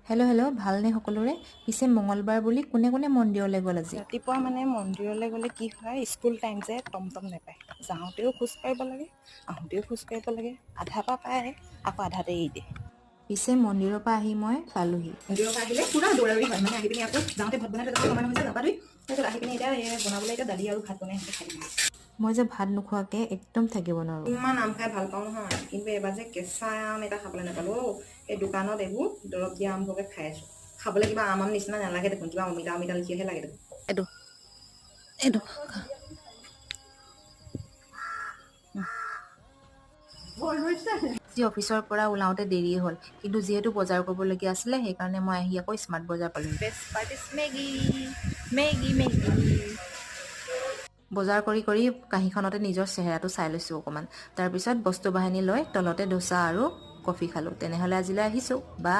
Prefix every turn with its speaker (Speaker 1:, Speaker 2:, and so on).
Speaker 1: Hello' hello' ভালনে সকলোৰে? পিছে মঙলবাৰ বুলি কোনে কোনে মন্দিৰলৈ গ'ল আজি?
Speaker 2: ৰাতিপুৱা মানে মন্দিৰলৈ গ'লে কি হয়, স্কুল টাইম যে টমটম নাপায়। যাওঁতেও খোজ কাঢ়িব লাগে, আহোঁতেও খোজ কাঢ়িব লাগে। আধা পৰা পায়, আকৌ আধাতে এৰি দিয়ে।
Speaker 1: পিছে মন্দিৰৰ পৰা আহি মই পালোহি।
Speaker 2: মন্দিৰৰ পৰা আহিলে পুৰা দৌৰা-দৌৰি হয়, মানে আহি পিনি আকৌ যাওঁতে ভাত বনাই থৈ সময় হৈছে, গা-পা ধুই তাৰপিছত আহি পিনি এতিয়া বনাবলৈ এতিয়া দালি আৰু ভাত বনাই খাই দিম।
Speaker 1: মই যে ভাত নোখোৱাকৈ একদম থাকিব নোৱাৰোঁ।
Speaker 2: ইমান আম খাই ভাল পাওঁ নহয়, কিন্তু এবাৰ যে কেঁচা আম এটা খাবলৈ নাপালো। এই দোকানত এইবোৰ দৰৱ দিয়া আমবোৰকে খাই আছো। খাবলৈ কিবা আম নিচিনা নালাগে দেখোন, কিবা অমিতা অমিতা লেখিয়াহে লাগে দেখোন। এইটো এইটো
Speaker 1: আজি অফিচৰ পৰা ওলাওঁতে দেৰিয়ে হ'ল, কিন্তু যিহেতু বজাৰ কৰিবলগীয়া আছিলে সেইকাৰণে মই আহি আকৌ স্মাৰ্ট বজাৰ পালোহি।
Speaker 2: Best part is Maggi Maggi Maggi.
Speaker 1: বজাৰ কৰি কৰি কাঁহীখনতে নিজৰ চেহেৰাটো চাই লৈছোঁ অকণমান। তাৰপিছত বস্তু বাহিনী লৈ তলতে দোচা আৰু কফি খালোঁ। তেনেহ'লে আজিলৈ আহিছোঁ। বাই।